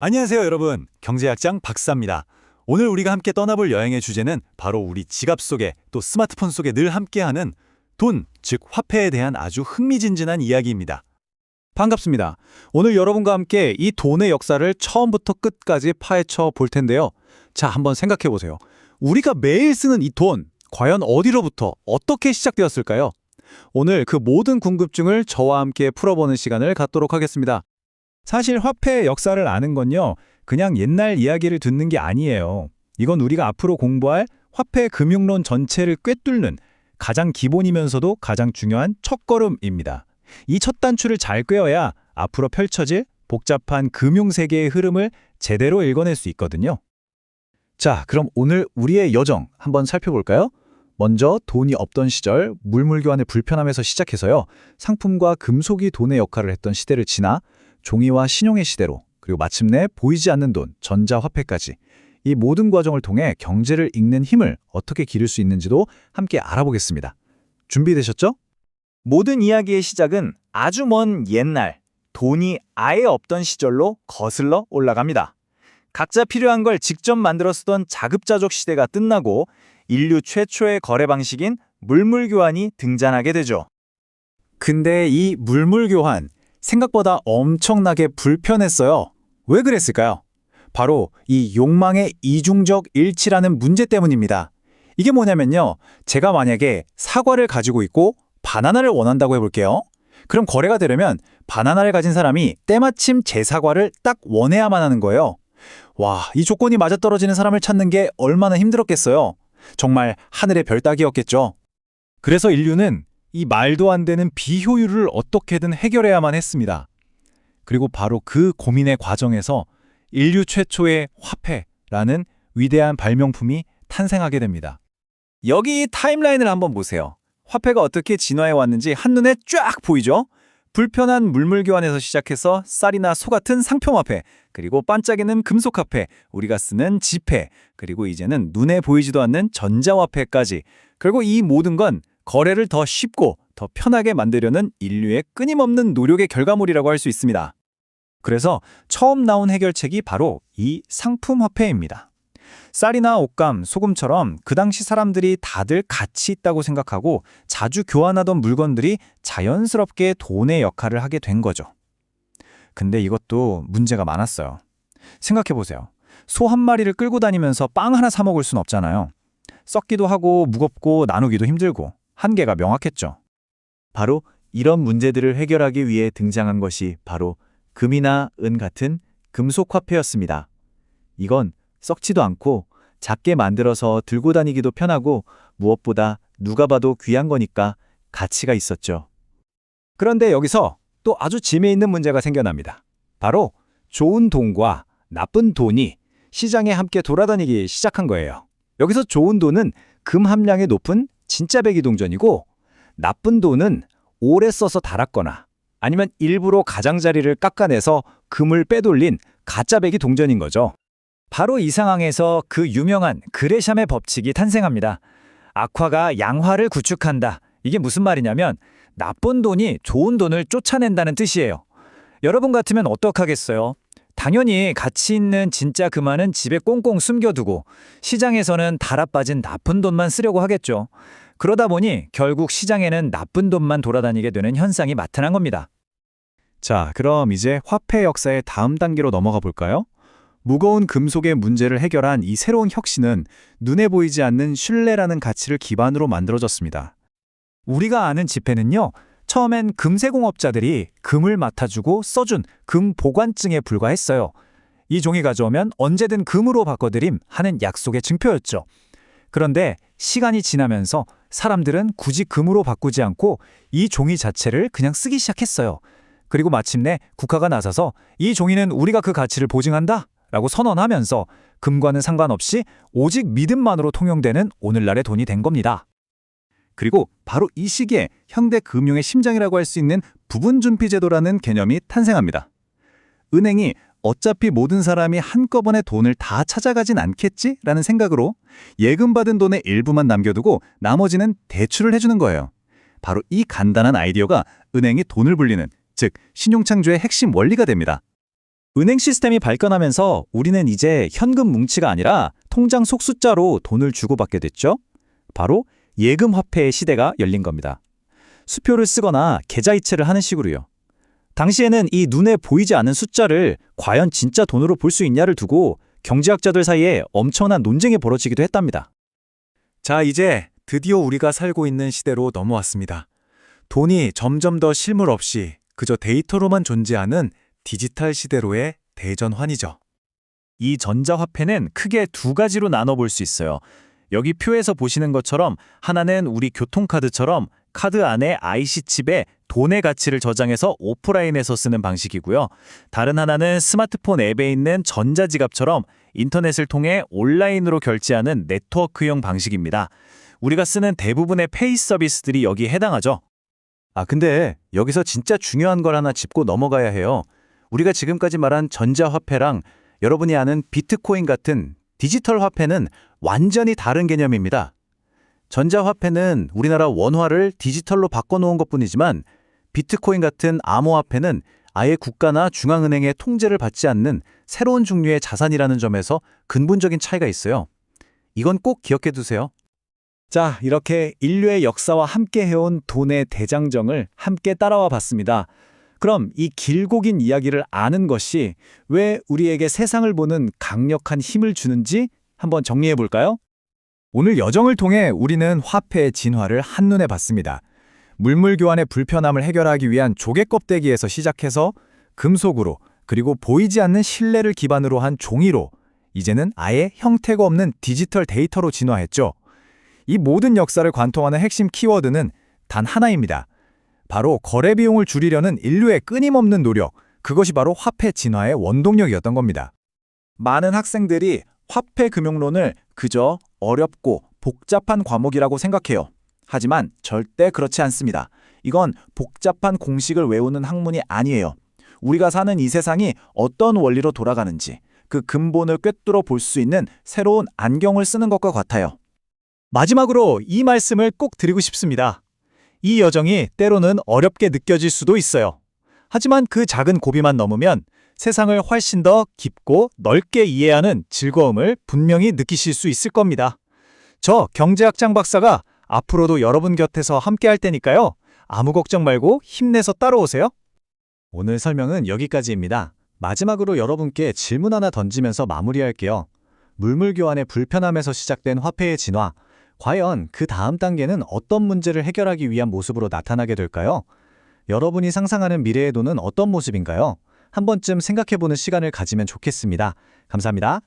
안녕하세요, 여러분. 경제학장 박사입니다. 오늘 우리가 함께 떠나볼 여행의 주제는 바로 우리 지갑 속에 또 스마트폰 속에 늘 함께하는 돈, 즉 화폐에 대한 아주 흥미진진한 이야기입니다. 반갑습니다. 오늘 여러분과 함께 이 돈의 역사를 처음부터 끝까지 파헤쳐 볼 텐데요. 자, 한번 생각해 보세요. 우리가 매일 쓰는 이 돈, 과연 어디로부터 어떻게 시작되었을까요? 오늘 그 모든 궁금증을 저와 함께 풀어보는 시간을 갖도록 하겠습니다. 사실 화폐의 역사를 아는 건요, 그냥 옛날 이야기를 듣는 게 아니에요. 이건 우리가 앞으로 공부할 화폐 금융론 전체를 꿰뚫는 가장 기본이면서도 가장 중요한 첫걸음입니다. 이 첫 단추를 잘 꿰어야 앞으로 펼쳐질 복잡한 금융세계의 흐름을 제대로 읽어낼 수 있거든요. 자, 그럼 오늘 우리의 여정 한번 살펴볼까요? 먼저 돈이 없던 시절 물물교환의 불편함에서 시작해서요. 상품과 금속이 돈의 역할을 했던 시대를 지나 종이와 신용의 시대로, 그리고 마침내 보이지 않는 돈, 전자화폐까지 이 모든 과정을 통해 경제를 읽는 힘을 어떻게 기를 수 있는지도 함께 알아보겠습니다. 준비되셨죠? 모든 이야기의 시작은 아주 먼 옛날, 돈이 아예 없던 시절로 거슬러 올라갑니다. 각자 필요한 걸 직접 만들어 쓰던 자급자족 시대가 끝나고 인류 최초의 거래 방식인 물물교환이 등장하게 되죠. 근데 이 물물교환, 생각보다 엄청나게 불편했어요. 왜 그랬을까요? 바로 이 욕망의 이중적 일치라는 문제 때문입니다. 이게 뭐냐면요. 제가 만약에 사과를 가지고 있고 바나나를 원한다고 해볼게요. 그럼 거래가 되려면 바나나를 가진 사람이 때마침 제 사과를 딱 원해야만 하는 거예요. 와, 이 조건이 맞아떨어지는 사람을 찾는 게 얼마나 힘들었겠어요. 정말 하늘의 별 따기였겠죠. 그래서 인류는 이 말도 안 되는 비효율을 어떻게든 해결해야만 했습니다. 그리고 바로 그 고민의 과정에서 인류 최초의 화폐라는 위대한 발명품이 탄생하게 됩니다. 여기 타임라인을 한번 보세요. 화폐가 어떻게 진화해 왔는지 한눈에 쫙 보이죠? 불편한 물물교환에서 시작해서 쌀이나 소 같은 상표화폐, 그리고 반짝이는 금속화폐, 우리가 쓰는 지폐, 그리고 이제는 눈에 보이지도 않는 전자화폐까지. 결국 이 모든 건 거래를 더 쉽고 더 편하게 만들려는 인류의 끊임없는 노력의 결과물이라고 할 수 있습니다. 그래서 처음 나온 해결책이 바로 이 상품화폐입니다. 쌀이나 옷감, 소금처럼 그 당시 사람들이 다들 가치 있다고 생각하고 자주 교환하던 물건들이 자연스럽게 돈의 역할을 하게 된 거죠. 근데 이것도 문제가 많았어요. 생각해보세요. 소 한 마리를 끌고 다니면서 빵 하나 사 먹을 순 없잖아요. 썩기도 하고 무겁고 나누기도 힘들고 한계가 명확했죠. 바로 이런 문제들을 해결하기 위해 등장한 것이 바로 금이나 은 같은 금속 화폐였습니다. 이건 썩지도 않고 작게 만들어서 들고 다니기도 편하고 무엇보다 누가 봐도 귀한 거니까 가치가 있었죠. 그런데 여기서 또 아주 재미있는 문제가 생겨납니다. 바로 좋은 돈과 나쁜 돈이 시장에 함께 돌아다니기 시작한 거예요. 여기서 좋은 돈은 금 함량이 높은 진짜 배기 동전이고, 나쁜 돈은 오래 써서 달았거나 아니면 일부러 가장자리를 깎아내서 금을 빼돌린 가짜 배기 동전인 거죠. 바로 이 상황에서 그 유명한 그레샴의 법칙이 탄생합니다. 악화가 양화를 구축한다. 이게 무슨 말이냐면 나쁜 돈이 좋은 돈을 쫓아낸다는 뜻이에요. 여러분 같으면 어떡하겠어요? 당연히 가치 있는 진짜 금화는 집에 꽁꽁 숨겨두고 시장에서는 달아빠진 나쁜 돈만 쓰려고 하겠죠. 그러다 보니 결국 시장에는 나쁜 돈만 돌아다니게 되는 현상이 나타난 겁니다. 자, 그럼 이제 화폐 역사의 다음 단계로 넘어가 볼까요? 무거운 금속의 문제를 해결한 이 새로운 혁신은 눈에 보이지 않는 신뢰라는 가치를 기반으로 만들어졌습니다. 우리가 아는 지폐는요, 처음엔 금세공업자들이 금을 맡아주고 써준 금 보관증에 불과했어요. 이 종이 가져오면 언제든 금으로 바꿔드림 하는 약속의 증표였죠. 그런데 시간이 지나면서 사람들은 굳이 금으로 바꾸지 않고 이 종이 자체를 그냥 쓰기 시작했어요. 그리고 마침내 국가가 나서서 이 종이는 우리가 그 가치를 보증한다 라고 선언하면서 금과는 상관없이 오직 믿음만으로 통용되는 오늘날의 돈이 된 겁니다. 그리고 바로 이 시기에 현대 금융의 심장이라고 할 수 있는 부분준비제도라는 개념이 탄생합니다. 은행이 어차피 모든 사람이 한꺼번에 돈을 다 찾아가진 않겠지라는 생각으로 예금받은 돈의 일부만 남겨두고 나머지는 대출을 해주는 거예요. 바로 이 간단한 아이디어가 은행이 돈을 불리는, 즉 신용창조의 핵심 원리가 됩니다. 은행 시스템이 발전하면서 우리는 이제 현금 뭉치가 아니라 통장 속 숫자로 돈을 주고받게 됐죠. 바로 예금 화폐의 시대가 열린 겁니다. 수표를 쓰거나 계좌이체를 하는 식으로요. 당시에는 이 눈에 보이지 않는 숫자를 과연 진짜 돈으로 볼 수 있냐를 두고 경제학자들 사이에 엄청난 논쟁이 벌어지기도 했답니다. 자, 이제 드디어 우리가 살고 있는 시대로 넘어왔습니다. 돈이 점점 더 실물 없이 그저 데이터로만 존재하는 디지털 시대로의 대전환이죠. 이 전자화폐는 크게 두 가지로 나눠볼 수 있어요. 여기 표에서 보시는 것처럼 하나는 우리 교통카드처럼 카드 안에 IC칩에 돈의 가치를 저장해서 오프라인에서 쓰는 방식이고요. 다른 하나는 스마트폰 앱에 있는 전자지갑처럼 인터넷을 통해 온라인으로 결제하는 네트워크형 방식입니다. 우리가 쓰는 대부분의 페이 서비스들이 여기에 해당하죠. 근데 여기서 진짜 중요한 걸 하나 짚고 넘어가야 해요. 우리가 지금까지 말한 전자화폐랑 여러분이 아는 비트코인 같은 디지털 화폐는 완전히 다른 개념입니다. 전자화폐는 우리나라 원화를 디지털로 바꿔놓은 것뿐이지만 비트코인 같은 암호화폐는 아예 국가나 중앙은행의 통제를 받지 않는 새로운 종류의 자산이라는 점에서 근본적인 차이가 있어요. 이건 꼭 기억해 두세요. 자, 이렇게 인류의 역사와 함께 해온 돈의 대장정을 함께 따라와 봤습니다. 그럼 이 길고 긴 이야기를 아는 것이 왜 우리에게 세상을 보는 강력한 힘을 주는지 한번 정리해 볼까요? 오늘 여정을 통해 우리는 화폐의 진화를 한눈에 봤습니다. 물물 교환의 불편함을 해결하기 위한 조개 껍데기에서 시작해서 금속으로 그리고 보이지 않는 신뢰를 기반으로 한 종이로 이제는 아예 형태가 없는 디지털 데이터로 진화했죠. 이 모든 역사를 관통하는 핵심 키워드는 단 하나입니다. 바로 거래 비용을 줄이려는 인류의 끊임없는 노력, 그것이 바로 화폐 진화의 원동력이었던 겁니다. 많은 학생들이 화폐 금융론을 그저 어렵고 복잡한 과목이라고 생각해요. 하지만 절대 그렇지 않습니다. 이건 복잡한 공식을 외우는 학문이 아니에요. 우리가 사는 이 세상이 어떤 원리로 돌아가는지 그 근본을 꿰뚫어 볼 수 있는 새로운 안경을 쓰는 것과 같아요. 마지막으로 이 말씀을 꼭 드리고 싶습니다. 이 여정이 때로는 어렵게 느껴질 수도 있어요. 하지만 그 작은 고비만 넘으면 세상을 훨씬 더 깊고 넓게 이해하는 즐거움을 분명히 느끼실 수 있을 겁니다. 저 경제학 장 박사가 앞으로도 여러분 곁에서 함께 할 테니까요. 아무 걱정 말고 힘내서 따라오세요. 오늘 설명은 여기까지입니다. 마지막으로 여러분께 질문 하나 던지면서 마무리할게요. 물물 교환의 불편함에서 시작된 화폐의 진화, 과연 그 다음 단계는 어떤 문제를 해결하기 위한 모습으로 나타나게 될까요? 여러분이 상상하는 미래의 돈은 어떤 모습인가요? 한 번쯤 생각해보는 시간을 가지면 좋겠습니다. 감사합니다.